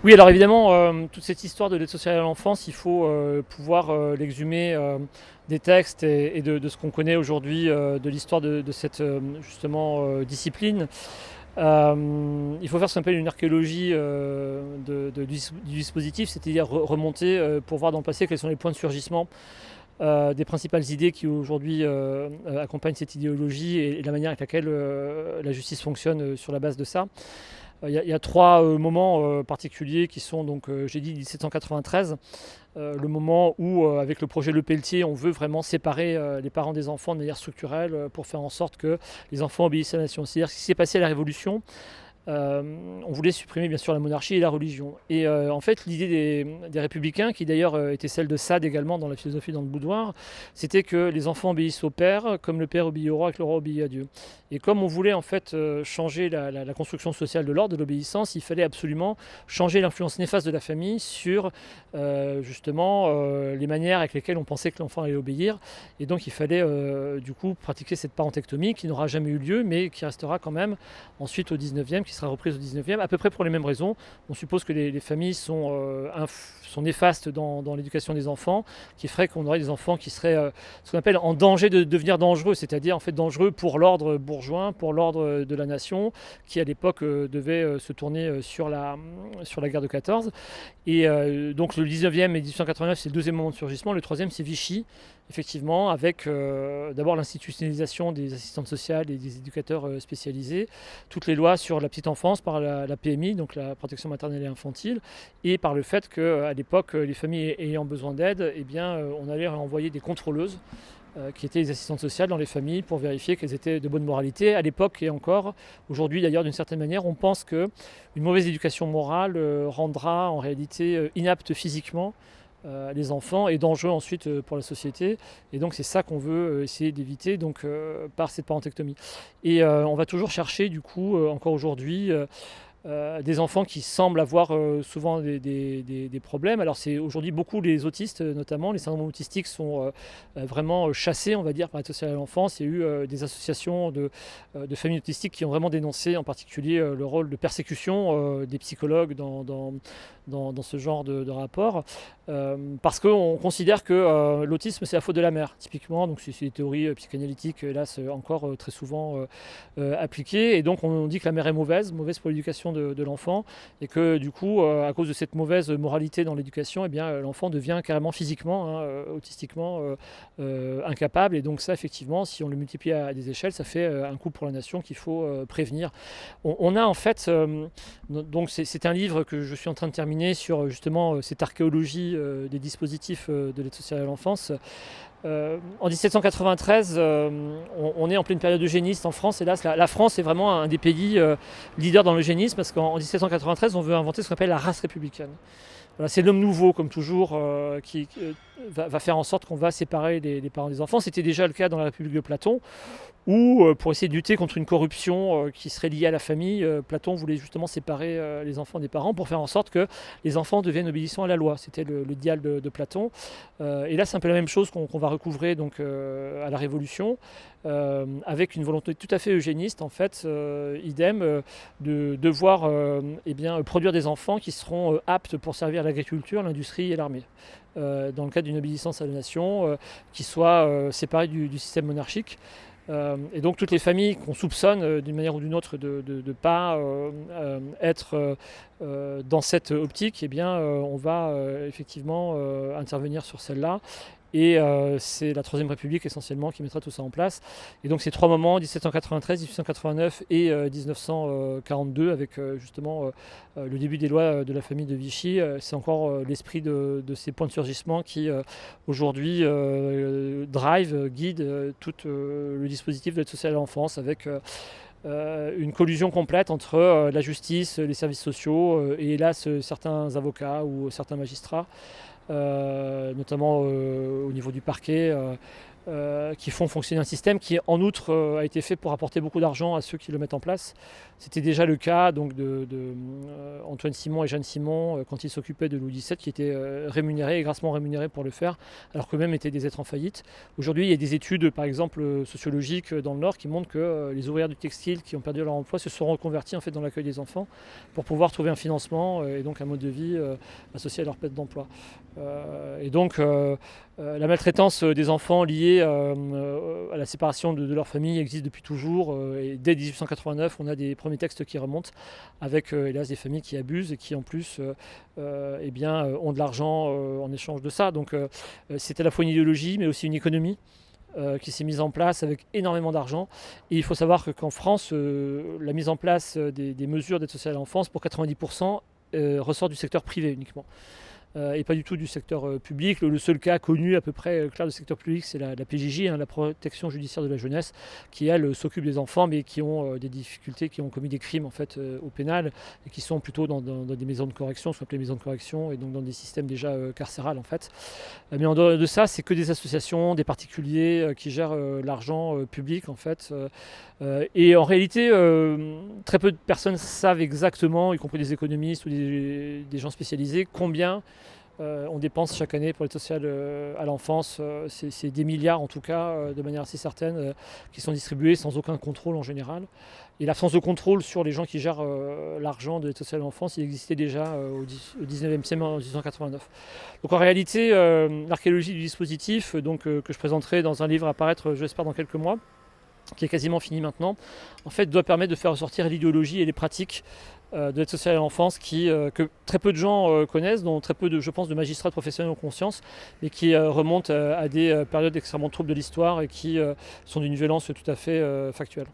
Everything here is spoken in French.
Oui, alors évidemment, toute cette histoire de l'aide sociale à l'enfance, il faut pouvoir l'exhumer des textes et de ce qu'on connaît aujourd'hui de l'histoire de cette justement discipline. Il faut faire ce qu'on appelle une archéologie du dispositif, c'est-à-dire remonter pour voir dans le passé quels sont les points de surgissement des principales idées qui aujourd'hui accompagnent cette idéologie et la manière avec laquelle la justice fonctionne sur la base de ça. Il y a trois moments particuliers qui sont donc, j'ai dit 1793, le moment où, avec le projet Le Pelletier, on veut vraiment séparer les parents des enfants de manière structurelle pour faire en sorte que les enfants obéissent à la nation. C'est-à-dire ce qui s'est passé à la Révolution, euh, on voulait supprimer bien sûr la monarchie et la religion. Et en fait, l'idée des républicains, qui d'ailleurs était celle de Sade également dans la philosophie dans le boudoir, c'était que les enfants obéissent au père, comme le père obéit au roi et que le roi obéit à Dieu. Et comme on voulait en fait changer la construction sociale de l'ordre, de l'obéissance, il fallait absolument changer l'influence néfaste de la famille sur justement les manières avec lesquelles on pensait que l'enfant allait obéir. Et donc il fallait du coup pratiquer cette parentectomie qui n'aura jamais eu lieu, mais qui restera quand même ensuite au 19e, qui sera reprise au 19e, à peu près pour les mêmes raisons. On suppose que les familles sont néfastes dans l'éducation des enfants, qui ferait qu'on aurait des enfants qui seraient ce qu'on appelle en danger de devenir dangereux, c'est-à-dire en fait dangereux pour l'ordre bourgeois, pour l'ordre de la nation, qui à l'époque devait se tourner sur la guerre de 14. Et donc le 19e et 1889, c'est le deuxième moment de surgissement. Le troisième, c'est Vichy, effectivement, avec d'abord l'institutionnalisation des assistantes sociales et des éducateurs spécialisés, toutes les lois sur la petite enfance par la PMI, donc la protection maternelle et infantile, et par le fait qu'à l'époque, les familles ayant besoin d'aide, eh bien, on allait envoyer des contrôleuses qui étaient les assistantes sociales dans les familles pour vérifier qu'elles étaient de bonne moralité. À l'époque et encore, aujourd'hui d'ailleurs d'une certaine manière, on pense qu'une mauvaise éducation morale rendra en réalité inapte physiquement les enfants et dangereux ensuite pour la société. Et donc c'est ça qu'on veut essayer d'éviter donc, par cette parentectomie. Et on va toujours chercher du coup, encore aujourd'hui, des enfants qui semblent avoir souvent des problèmes. Alors c'est aujourd'hui beaucoup les autistes notamment, les syndromes autistiques sont vraiment chassés on va dire par l'aide sociale à l'enfance. Il y a eu des associations de familles autistiques qui ont vraiment dénoncé en particulier le rôle de persécution des psychologues dans ce genre de rapport. Parce qu'on considère que l'autisme c'est la faute de la mère typiquement, donc c'est des théories psychanalytiques hélas encore très souvent appliquées, et donc on dit que la mère est mauvaise pour l'éducation de l'enfant, et que du coup à cause de cette mauvaise moralité dans l'éducation, eh bien l'enfant devient carrément physiquement, hein, autistiquement incapable, et donc ça effectivement si on le multiplie à des échelles ça fait un coût pour la nation qu'il faut prévenir. On a en fait donc c'est un livre que je suis en train de terminer sur justement cette archéologie des dispositifs de l'aide sociale à l'enfance. En 1793, on est en pleine période eugéniste en France. Hélas, la France est vraiment un des pays leaders dans l'eugénisme parce qu'en 1793, on veut inventer ce qu'on appelle la race républicaine. Voilà, c'est l'homme nouveau, comme toujours, qui va faire en sorte qu'on va séparer les parents des enfants. C'était déjà le cas dans la République de Platon, où, pour essayer de lutter contre une corruption qui serait liée à la famille, Platon voulait justement séparer les enfants des parents pour faire en sorte que les enfants deviennent obéissants à la loi. C'était l'idéal de Platon. Et là, c'est un peu la même chose qu'on va recouvrer donc, à la Révolution, avec une volonté tout à fait eugéniste, en fait, idem, de devoir eh bien, produire des enfants qui seront aptes pour servir l'agriculture, l'industrie et l'armée. Dans le cadre d'une obéissance à la nation, qui soit séparée du système monarchique. Et donc toutes les familles qu'on soupçonne d'une manière ou d'une autre de ne pas être dans cette optique, eh bien, on va effectivement intervenir sur celle-là. Et c'est la Troisième République essentiellement qui mettra tout ça en place. Et donc ces trois moments, 1793, 1889 et 1942, avec justement le début des lois de la famille de Vichy, c'est encore l'esprit de ces points de surgissement qui aujourd'hui guide tout le dispositif de l'aide sociale à l'enfance, avec une collusion complète entre la justice, les services sociaux et hélas certains avocats ou certains magistrats, notamment au niveau du parquet, qui font fonctionner un système qui, en outre, a été fait pour apporter beaucoup d'argent à ceux qui le mettent en place. C'était déjà le cas donc, de Antoine Simon et Jeanne Simon quand ils s'occupaient de Louis XVII, qui étaient rémunérés et grassement rémunérés pour le faire, alors qu'eux-mêmes étaient des êtres en faillite. Aujourd'hui, il y a des études, par exemple sociologiques dans le Nord, qui montrent que les ouvrières du textile qui ont perdu leur emploi se sont reconvertis en fait, dans l'accueil des enfants pour pouvoir trouver un financement et donc un mode de vie associé à leur perte d'emploi. Et donc, la maltraitance des enfants liée à la séparation de leur famille existe depuis toujours. Et dès 1889, on a des premiers textes qui remontent avec, hélas, des familles qui abusent et qui, en plus, ont de l'argent en échange de ça. Donc, c'est à la fois une idéologie, mais aussi une économie qui s'est mise en place avec énormément d'argent. Et il faut savoir qu'en France, la mise en place des mesures d'aide sociale à l'enfance, pour 90%, ressort du secteur privé uniquement. Et pas du tout du secteur public. Le seul cas connu à peu près clair du secteur public, c'est la PJJ, la protection judiciaire de la jeunesse, qui elle s'occupe des enfants mais qui ont des difficultés, qui ont commis des crimes en fait au pénal et qui sont plutôt dans des maisons de correction, ce qu'on appelle les maisons de correction, et donc dans des systèmes déjà carcérales en fait. Mais en dehors de ça, c'est que des associations, des particuliers qui gèrent l'argent public en fait. Et en réalité, très peu de personnes savent exactement, y compris des économistes ou des gens spécialisés, combien on dépense chaque année pour l'aide sociale à l'enfance. C'est des milliards en tout cas, de manière assez certaine, qui sont distribués sans aucun contrôle en général. Et l'absence de contrôle sur les gens qui gèrent l'argent de l'aide sociale à l'enfance, il existait déjà au 19e siècle, en 1889. Donc en réalité, l'archéologie du dispositif, que je présenterai dans un livre à paraître, je l'espère, dans quelques mois, qui est quasiment fini maintenant, en fait doit permettre de faire ressortir l'idéologie et les pratiques de l'aide sociale à l'enfance que très peu de gens connaissent, dont très peu je pense, de magistrats professionnels ont conscience, mais qui remontent à des périodes extrêmement troubles de l'histoire et qui sont d'une violence tout à fait factuelle.